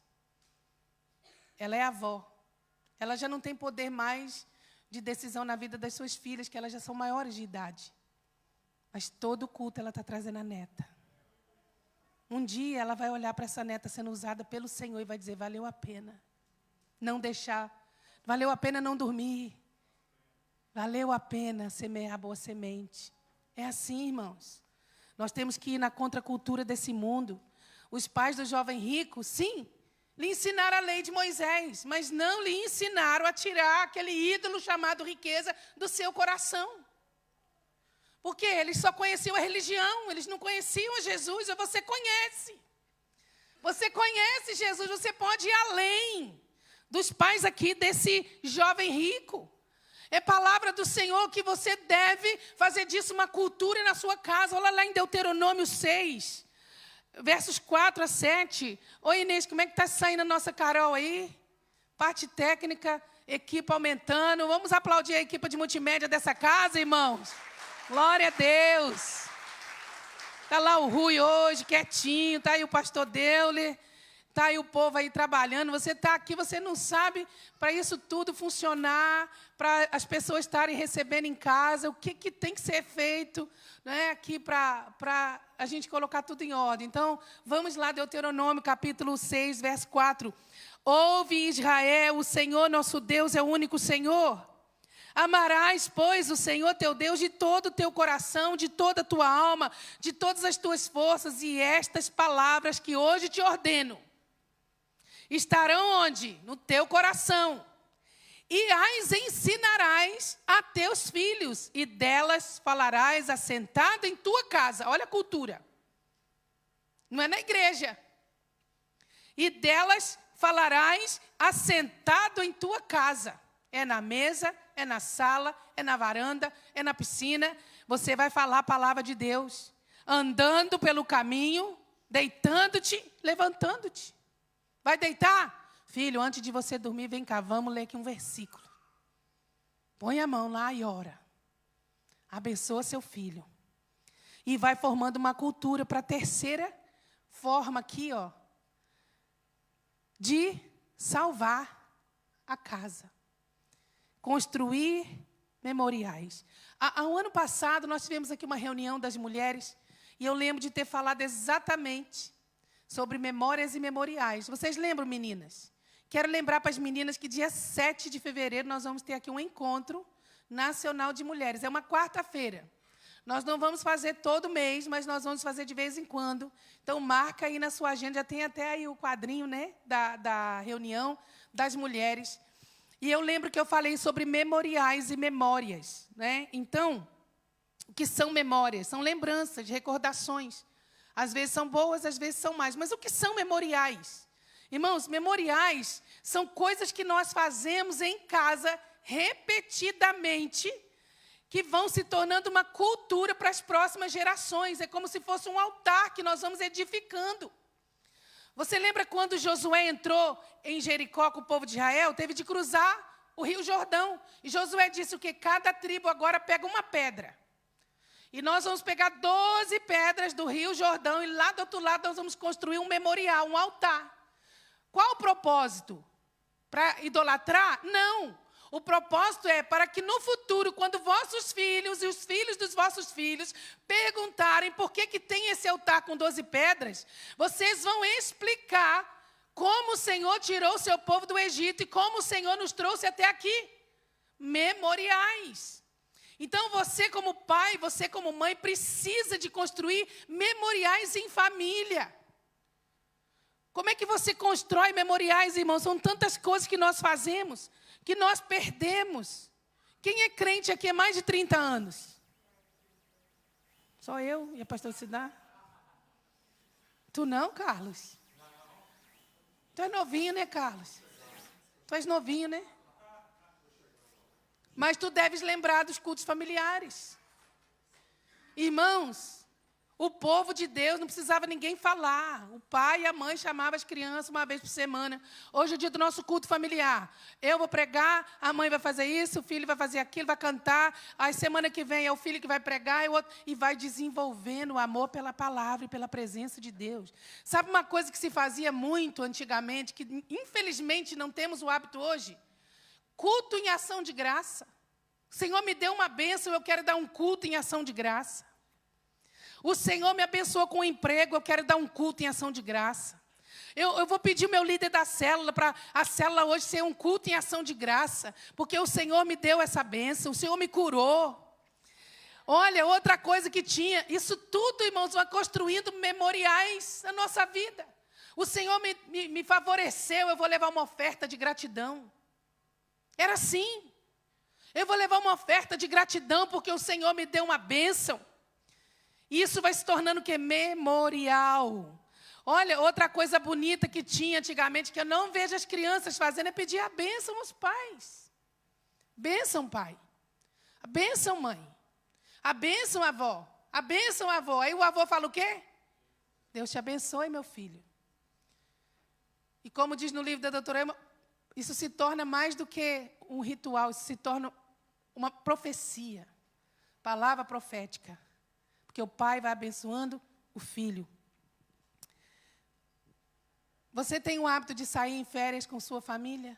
Ela é avó. Ela já não tem poder mais de decisão na vida das suas filhas, que elas já são maiores de idade. Mas todo culto ela está trazendo a neta. Um dia ela vai olhar para essa neta sendo usada pelo Senhor e vai dizer, valeu a pena não deixar, valeu a pena não dormir, valeu a pena semear boa semente. É assim, irmãos. Nós temos que ir na contracultura desse mundo. Os pais do jovem rico, sim, lhe ensinaram a lei de Moisés, mas não lhe ensinaram a tirar aquele ídolo chamado riqueza do seu coração. Porque eles só conheciam a religião, eles não conheciam a Jesus, você conhece. Você conhece Jesus, você pode ir além dos pais aqui desse jovem rico. É palavra do Senhor que você deve fazer disso uma cultura na sua casa. Olha lá em Deuteronômio 6, versos 4 a 7. Oi, Inês, como é que está saindo a nossa Carol aí? Parte técnica, equipe aumentando. Vamos aplaudir a equipe de multimédia dessa casa, irmãos. Glória a Deus. Está lá o Rui hoje, quietinho. Está aí o pastor Deuler. Está aí o povo aí trabalhando. Você está aqui, você não sabe para isso tudo funcionar, para as pessoas estarem recebendo em casa, o que tem que ser feito, né, aqui para a gente colocar tudo em ordem. Então, vamos lá, Deuteronômio, capítulo 6, verso 4. Ouve, Israel, o Senhor nosso Deus é o único Senhor. Amarás, pois, o Senhor teu Deus de todo o teu coração, de toda a tua alma, de todas as tuas forças, e estas palavras que hoje te ordeno estarão onde? No teu coração. E as ensinarás a teus filhos, e delas falarás assentado em tua casa. Olha a cultura. Não é na igreja. E delas falarás assentado em tua casa. É na mesa, é na sala, é na varanda, é na piscina. Você vai falar a palavra de Deus. Andando pelo caminho, deitando-te, levantando-te. Vai deitar? Filho, antes de você dormir, vem cá, vamos ler aqui um versículo. Põe a mão lá e ora. Abençoa seu filho. E vai formando uma cultura para a terceira forma aqui, ó, de salvar a casa. Construir memoriais. Ao ano passado, nós tivemos aqui uma reunião das mulheres, e eu lembro de ter falado exatamente sobre memórias e memoriais. Vocês lembram, meninas? Quero lembrar para as meninas que dia 7 de fevereiro nós vamos ter aqui um encontro nacional de mulheres. É uma quarta-feira. Nós não vamos fazer todo mês, mas nós vamos fazer de vez em quando. Então, marca aí na sua agenda, já tem até aí o quadrinho, né, da reunião das mulheres. E eu lembro que eu falei sobre memoriais e memórias, né? Então, o que são memórias? São lembranças, recordações. Às vezes são boas, às vezes são mais. Mas o que são memoriais? Irmãos, memoriais são coisas que nós fazemos em casa repetidamente, que vão se tornando uma cultura para as próximas gerações. É como se fosse um altar que nós vamos edificando. Você lembra quando Josué entrou em Jericó com o povo de Israel? Teve de cruzar o rio Jordão. E Josué disse o quê? Cada tribo agora pega uma pedra. E nós vamos pegar 12 pedras do rio Jordão e lá do outro lado nós vamos construir um memorial, um altar. Qual o propósito? Para idolatrar? Não. O propósito é para que no futuro, quando vossos filhos e os filhos dos vossos filhos perguntarem por que tem esse altar com 12 pedras, vocês vão explicar como o Senhor tirou o seu povo do Egito e como o Senhor nos trouxe até aqui. Memoriais. Então, você como pai, você como mãe, precisa de construir memoriais em família. Como é que você constrói memoriais, irmãos? São tantas coisas que nós fazemos, que nós perdemos. Quem é crente aqui há mais de 30 anos? Só eu e a pastora Cidá? Tu não, Carlos? Tu é novinho, né, Carlos? Tu és novinho, né? Mas tu deves lembrar dos cultos familiares. Irmãos, o povo de Deus não precisava ninguém falar. O pai e a mãe chamavam as crianças uma vez por semana. Hoje é o dia do nosso culto familiar. Eu vou pregar, a mãe vai fazer isso, o filho vai fazer aquilo, vai cantar. Aí semana que vem é o filho que vai pregar e vai desenvolvendo o amor pela palavra e pela presença de Deus. Sabe uma coisa que se fazia muito antigamente, que infelizmente não temos o hábito hoje? Culto em ação de graça. O Senhor me deu uma bênção, eu quero dar um culto em ação de graça. O Senhor me abençoou com um emprego, eu quero dar um culto em ação de graça. Eu vou pedir o meu líder da célula para a célula hoje ser um culto em ação de graça, porque o Senhor me deu essa bênção, o Senhor me curou. Olha, outra coisa que tinha, isso tudo, irmãos, vai construindo memoriais na nossa vida. O Senhor me favoreceu, eu vou levar uma oferta de gratidão. Era assim. Eu vou levar uma oferta de gratidão porque o Senhor me deu uma bênção. E isso vai se tornando o quê? Memorial. Olha, outra coisa bonita que tinha antigamente, que eu não vejo as crianças fazendo, é pedir a bênção aos pais. Bênção, pai. A bênção, mãe. A bênção, avó. A bênção, avó. Aí o avô fala o quê? Deus te abençoe, meu filho. E como diz no livro da doutora Emma, isso se torna mais do que um ritual, isso se torna uma profecia. Palavra profética. Porque o pai vai abençoando o filho. Você tem o hábito de sair em férias com sua família?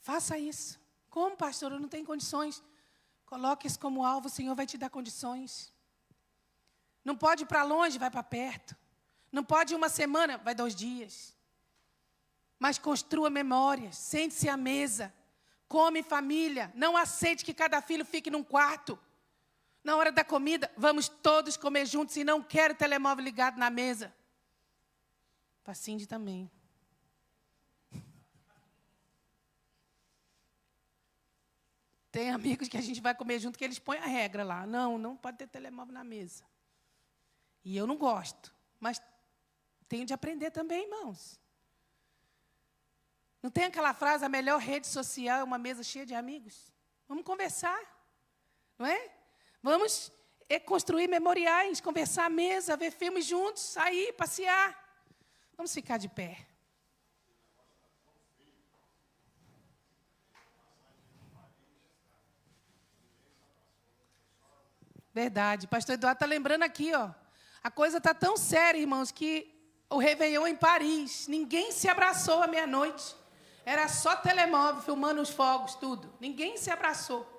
Faça isso. Como, pastor? Eu não tenho condições. Coloque isso como alvo, o Senhor vai te dar condições. Não pode ir para longe, vai para perto. Não pode ir uma semana, vai 2 dias. Mas construa memórias, sente-se à mesa. Come família, não aceite que cada filho fique num quarto. Na hora da comida, vamos todos comer juntos e não quero telemóvel ligado na mesa. Para Cindy também. Tem amigos que a gente vai comer junto que eles põem a regra lá. Não pode ter telemóvel na mesa. E eu não gosto, mas tenho de aprender também, irmãos. Não tem aquela frase, a melhor rede social é uma mesa cheia de amigos? Vamos conversar, não é? Vamos construir memoriais, conversar à mesa, ver filmes juntos, sair, passear. Vamos ficar de pé. Verdade, pastor Eduardo está lembrando aqui, ó. A coisa está tão séria, irmãos, que o Réveillon em Paris, ninguém se abraçou à meia-noite. Era só telemóvel, filmando os fogos, tudo. Ninguém se abraçou.